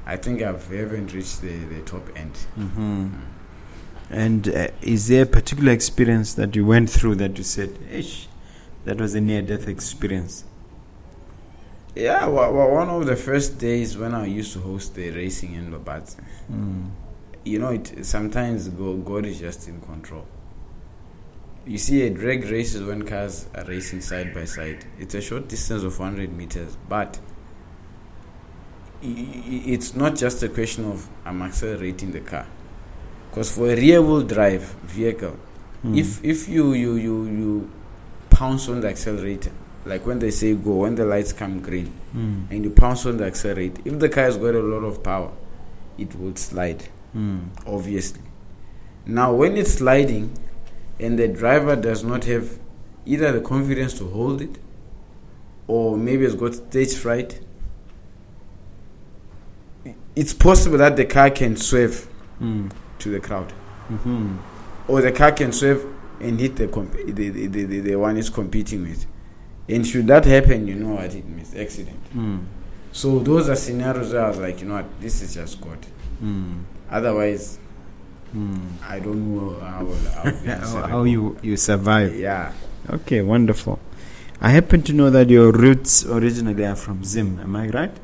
I think I haven't reached the top end. And is there a particular experience that you went through that you said, "Ish, that was a near-death experience"? Yeah, one of the first days when I used to host the racing in Lobatse, sometimes God is just in control. You see, a drag race is when cars are racing side by side. It's a short distance of 100 meters, but it's not just a question of I'm accelerating the car. Because for a rear-wheel drive vehicle, if you pounce on the accelerator, like when they say go, when the lights come green, and you pounce on the accelerator, if the car has got a lot of power, it will slide, obviously. Now, when it's sliding, and the driver does not have either the confidence to hold it, or maybe has got stage fright, it's possible that the car can swerve to the crowd, or the car can swerve and hit the one it's competing with. And should that happen, you know what it means, accident. So those are scenarios where I was like, this is just God. Otherwise, I don't know how you survive. Yeah. Okay, wonderful. I happen to know that your roots originally are from Zim. Am I right?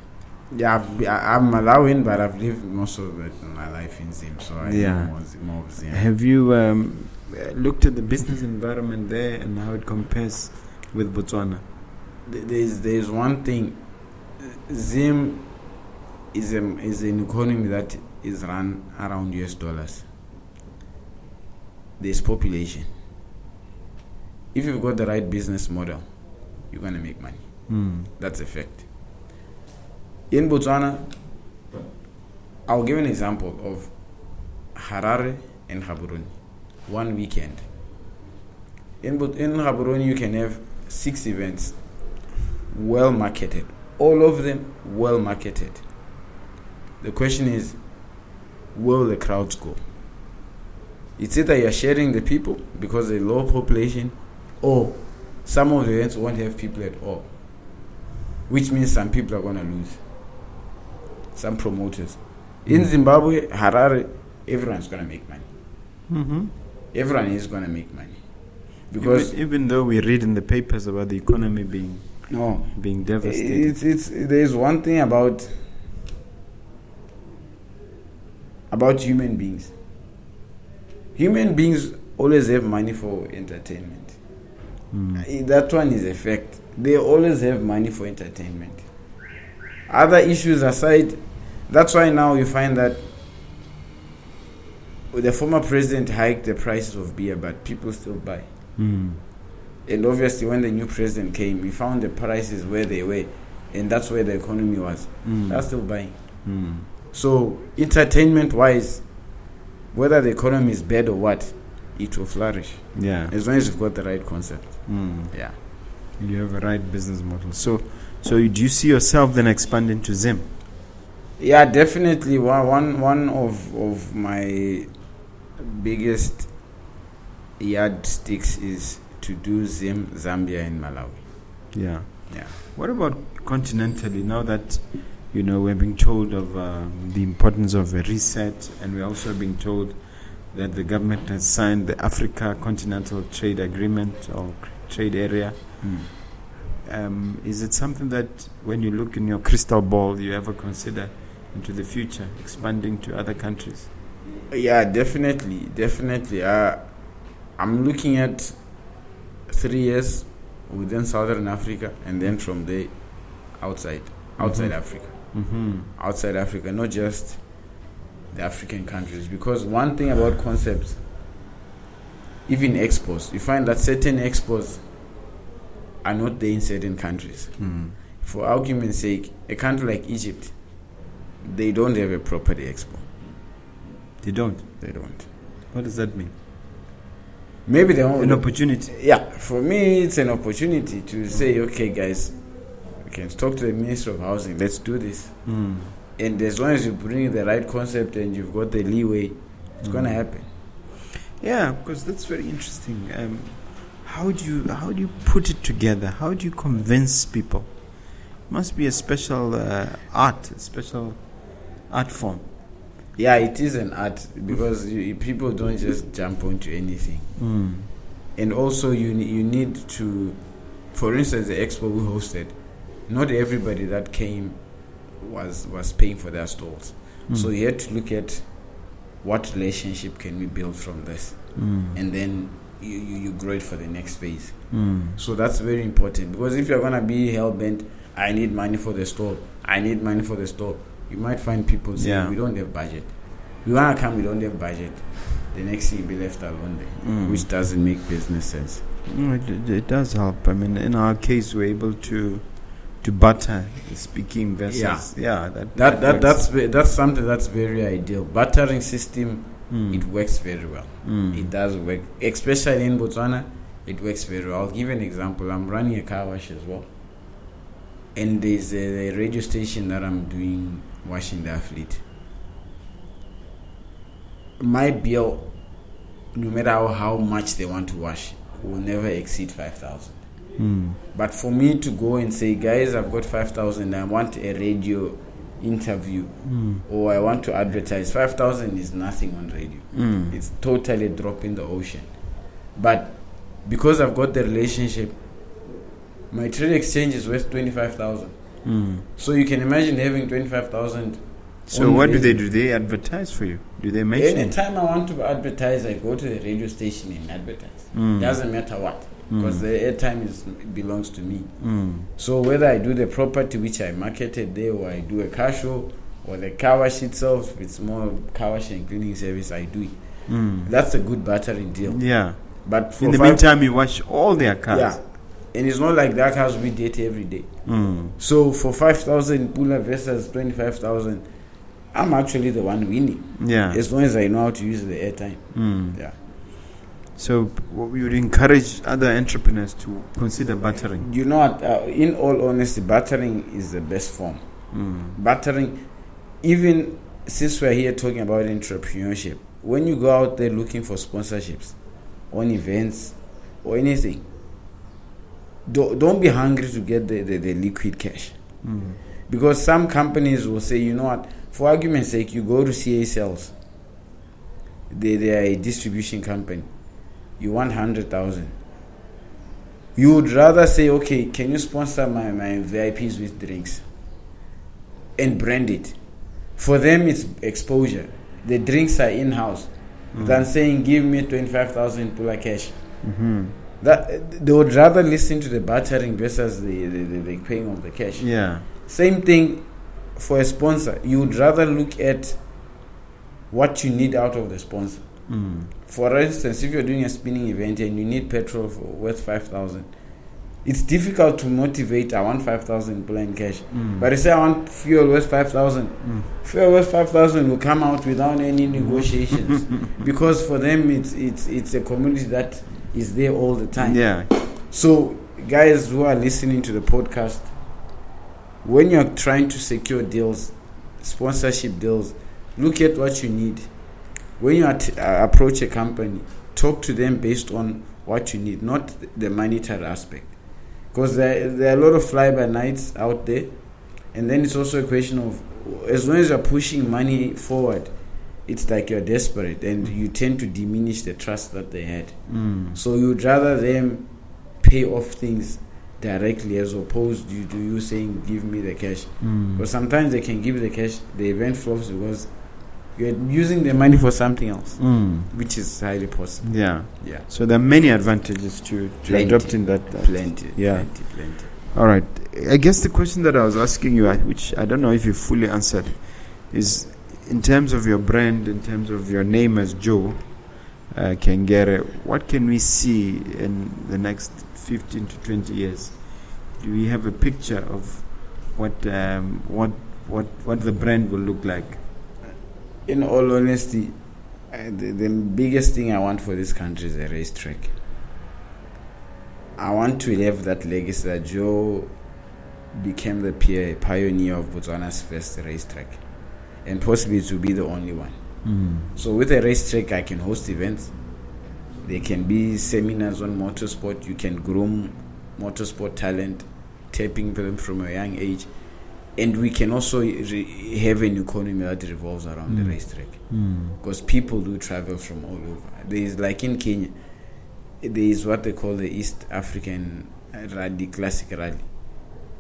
Yeah, I'm Malawian, but I've lived most of my life in Zim, so I know more of Zim. Have you looked at the business environment there and how it compares with Botswana? There's one thing. Zim is an economy that is run around US dollars. There's population. If you've got the right business model, you're going to make money. That's a fact. In Botswana, I'll give an example of Harare and Gaborone. One weekend. In Gaborone, you can have 6 events well marketed. All of them well marketed. The question is, where will the crowds go? It's either you're sharing the people because they're low population, or some of the events won't have people at all, which means some people are going to lose. Some promoters. In Zimbabwe, Harare, everyone's going to make money. Mm-hmm. Everyone is going to make money. Because even though we read in the papers about the economy being devastated. There's one thing about human beings. Human beings always have money for entertainment. That one is a fact. They always have money for entertainment. Other issues aside, that's why now you find that the former president hiked the prices of beer, but people still buy. And obviously when the new president came, he found the prices where they were, and that's where the economy was. They're still buying. So entertainment wise, whether the economy is bad or what, it will flourish. Yeah. As long as you've got the right concept. Yeah. You have a right business model. So do you see yourself then expanding to Zim? Yeah, definitely. One of my biggest yardsticks is to do Zim, Zambia, and Malawi. Yeah. Yeah. What about continentally? Now that we're being told of the importance of a reset, and we're also being told that the government has signed the Africa Continental Trade Agreement or Trade Area. Is it something that, when you look in your crystal ball, you ever consider into the future expanding to other countries? Yeah, definitely. I'm looking at 3 years within Southern Africa, and then from there outside Africa. Outside Africa, not just the African countries. Because one thing about concepts, even expos, you find that certain expos are not there in certain countries. For argument's sake, a country like Egypt, they don't have a property expo. They don't. What does that mean? Maybe they want an opportunity. Yeah, for me, it's an opportunity to say, okay, guys, we can talk to the Minister of Housing. Let's do this. And as long as you bring the right concept and you've got the leeway, it's going to happen. Yeah, because that's very interesting. How do you put it together? How do you convince people? It must be a special art form. Yeah, it is an art, because people don't just jump onto anything. And also you need to, for instance, the expo we hosted, not everybody that came was paying for their stalls. So you had to look at what relationship can we build from this, and then you grow it for the next phase. So that's very important, because if you're going to be hell-bent, I need money for the store, you might find people saying, we don't have budget. We want to come, we don't have budget. The next thing, you'll be left alone there, which doesn't make business sense. It does help. I mean, in our case, we're able to barter speaking versus that's something that's very ideal. Bartering system, it works very well. It does work, especially in Botswana. It works very well. I'll give you an example. I'm running a car wash as well, and there's a radio station that I'm doing washing their fleet. My bill, no matter how much they want to wash, will never exceed 5,000. But for me to go and say, guys, I've got 5,000, I want a radio interview, or I want to advertise, 5,000 is nothing on radio. It's totally a drop in the ocean. But because I've got the relationship, my trade exchange is worth 25,000. So you can imagine having 25,000. So what do they do? They advertise for you? Do they mention? Anytime I want to advertise, I go to the radio station and advertise. Doesn't matter what, because the airtime belongs to me. So whether I do the property which I marketed there, or I do a car show, or the car wash itself, if it's more car wash and cleaning service, I do it. That's a good bartering deal. Yeah. But in the meantime, you wash all their cars. Yeah. And it's not like that cars we date every day. So for 5,000 Pula versus 25,000, I'm actually the one winning. Yeah. As long as I know how to use the airtime. Yeah. So we would encourage other entrepreneurs to consider bartering. You know what? In all honesty, bartering is the best form. Bartering, even since we're here talking about entrepreneurship, when you go out there looking for sponsorships on events or anything, don't be hungry to get the liquid cash. Because some companies will say, you know what, for argument's sake, you go to CA Sales. They are a distribution company. You want 100,000. You would rather say, okay, can you sponsor my VIPs with drinks and brand it? For them, it's exposure. The drinks are in-house. Than saying, give me 25,000 pula cash. That they would rather listen to the bartering versus the paying of the cash. Yeah. Same thing for a sponsor. You would rather look at what you need out of the sponsor. For instance, if you're doing a spinning event and you need petrol worth 5,000, it's difficult to motivate. I want 5,000 in cash, but I say I want fuel worth 5,000. Fuel worth 5,000 will come out without any negotiations because for them it's a community that is there all the time. Yeah. So guys who are listening to the podcast, when you're trying to secure deals, sponsorship deals, look at what you need. When you approach a company, talk to them based on what you need, not the monetary aspect. Because there are a lot of fly-by-nights out there. And then it's also a question of, as long as you're pushing money forward, it's like you're desperate and you tend to diminish the trust that they had. So you'd rather them pay off things directly as opposed to you saying, give me the cash. Because sometimes they can give the cash, the event flops because you're using the money for something else, which is highly possible. Yeah. Yeah. So there are many advantages to adopting that. Plenty. All right. I guess the question that I was asking you, which I don't know if you fully answered, is in terms of your brand, in terms of your name as Joe Khengere, what can we see in the next 15 to 20 years? Do we have a picture of what the brand will look like? In all honesty, the biggest thing I want for this country is a racetrack. I want to have that legacy that Joe became the pioneer of Botswana's first racetrack, and possibly to be the only one. So with a racetrack, I can host events. There can be seminars on motorsport. You can groom motorsport talent, tapping them from a young age. And we can also have an economy that revolves around the racetrack. Because people do travel from all over. There is, like in Kenya, there is what they call the East African Rally, Classic Rally.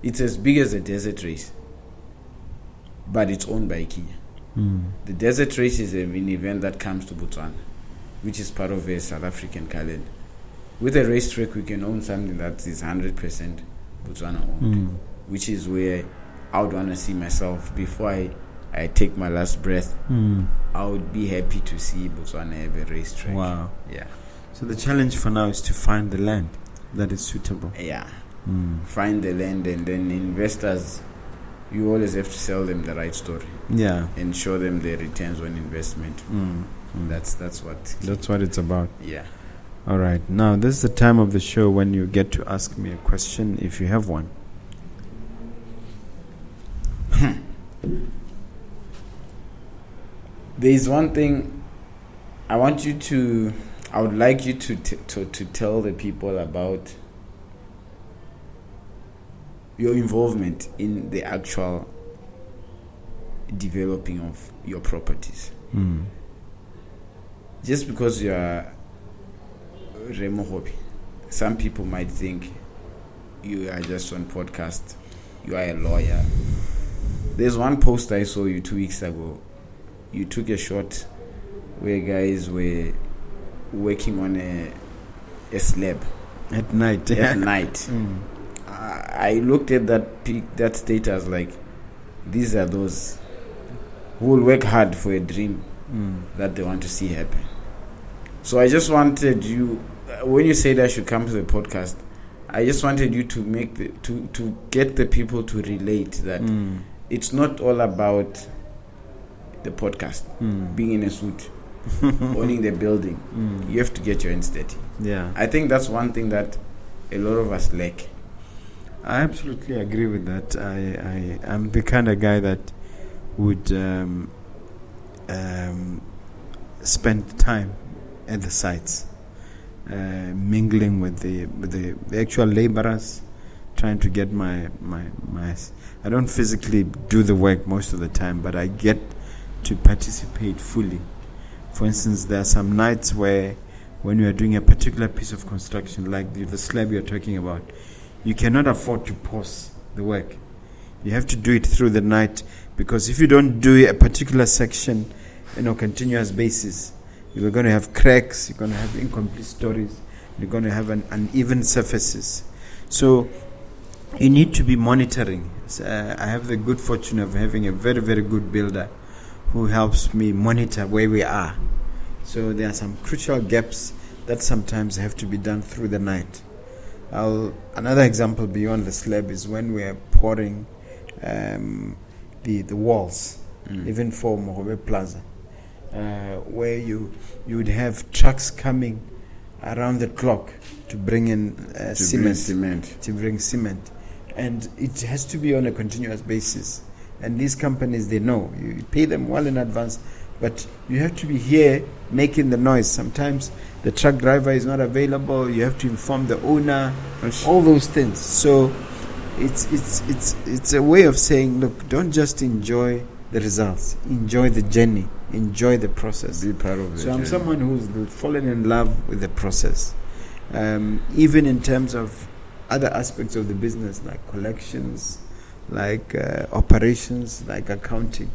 It's as big as a desert race, but it's owned by Kenya. The desert race is an event that comes to Botswana, which is part of a South African calendar. With a racetrack, we can own something that is 100% Botswana owned, which is where I would want to see myself before I take my last breath. I would be happy to see Botswana have a racetrack. Wow. Yeah. So the challenge for now is to find the land that is suitable. Yeah. Find the land, and then investors, you always have to sell them the right story. Yeah. And show them the returns on investment. That's what it's about. Yeah. All right. Now this is the time of the show when you get to ask me a question if you have one. There is one thing I would like you to tell the people about your involvement in the actual developing of your properties. Just because you are Mogobe, some people might think you are just on podcast, you are a lawyer. There's one post I saw you 2 weeks ago. You took a shot where guys were working on a slab at night. I looked at that status like, these are those who will work hard for a dream that they want to see happen. So I just wanted you, when you said I should come to the podcast, I just wanted you to to get the people to relate that it's not all about the podcast, being in a suit. owning the building, you have to get your hands dirty. Yeah. I think that's one thing that a lot of us lack. I absolutely agree with that. I'm the kind of guy that would spend time at the sites, mingling with the actual laborers, trying to get my. I don't physically do the work most of the time, but I get to participate fully. For instance, there are some nights where, when you are doing a particular piece of construction, like the slab you're talking about, you cannot afford to pause the work. You have to do it through the night, because if you don't do a particular section on a continuous basis, you're going to have cracks, you're going to have incomplete stories, you're going to have uneven surfaces. So you need to be monitoring. I have the good fortune of having a very, very good builder who helps me monitor where we are. So there are some crucial gaps that sometimes have to be done through the night. Another example beyond the slab is when we are pouring the walls, even for Mogobe Plaza, where you would have trucks coming around the clock to bring in cement. To bring cement. And it has to be on a continuous basis. And these companies, they know. You pay them well in advance, but you have to be here making the noise. Sometimes the truck driver is not available. You have to inform the owner. All those things. So it's a way of saying, look, don't just enjoy the results. Enjoy the journey. Enjoy the process. Be part of it. So I'm someone who's fallen in love with the process. Even in terms of other aspects of the business, like collections, like operations, like accounting.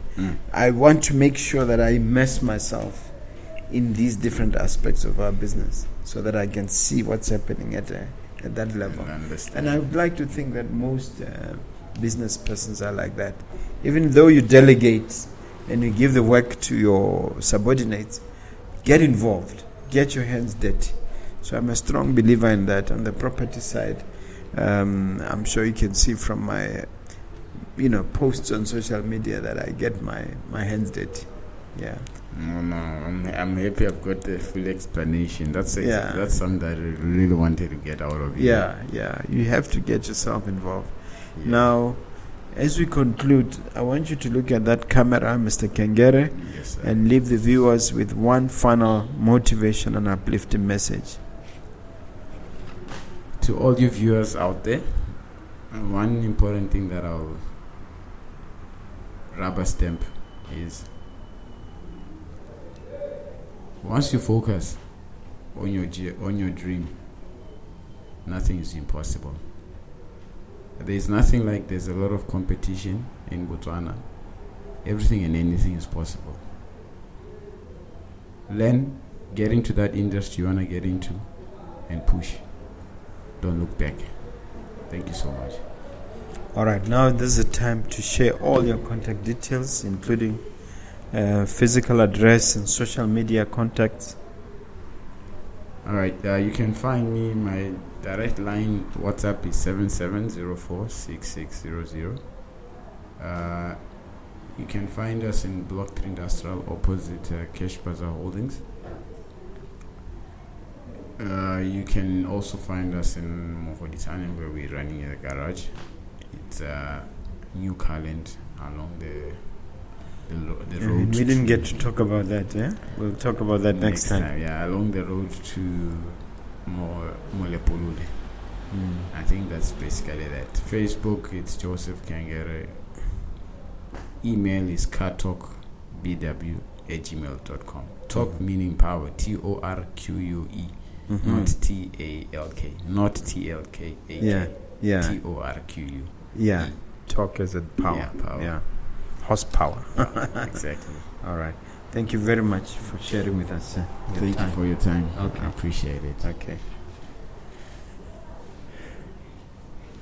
I want to make sure that I immerse myself in these different aspects of our business, so that I can see what's happening at that level. And I would like to think that most business persons are like that. Even though you delegate and you give the work to your subordinates, get involved, get your hands dirty. So I'm a strong believer in that. On the property side, I'm sure you can see from my posts on social media that I get my hands dirty. Yeah. No, I'm happy I've got the full explanation. That's something that I really wanted to get out of you. Yeah. You have to get yourself involved. Yeah. Now, as we conclude, I want you to look at that camera, Mr. Khengere, Yes, sir. and leave the viewers with one final motivation and uplifting message. To all you viewers out there, one important thing that I'll rubber stamp is, once you focus on your dream, nothing is impossible. There's nothing like there's a lot of competition in Botswana. Everything and anything is possible. Learn, get into that industry you want to get into, and push. Don't look back. Thank you so much. All right, now this is the time to share all your contact details, including physical address and social media contacts. All right, you can find me. My direct line WhatsApp is 77046600. You can find us in Block 3 Industrial, opposite Cash Bazaar Holdings. You can also find us in Mogobe, where we're running a garage. It's a new Carland along the road. We didn't get to talk about that, yeah? We'll talk about that next time. Yeah, along the road to Mompoloki. I think that's basically that. Facebook, it's Joseph Khengere. Email is cartalkbw@gmail.com. Talk meaning power, TORQUE, not TALK, not TLK. Yeah. TORQU. Yeah, talk as a power. Yeah, power. Yeah, horsepower. Exactly. All right. Thank you very much for sharing with us. Thank you for your time. Okay. I appreciate it. Okay.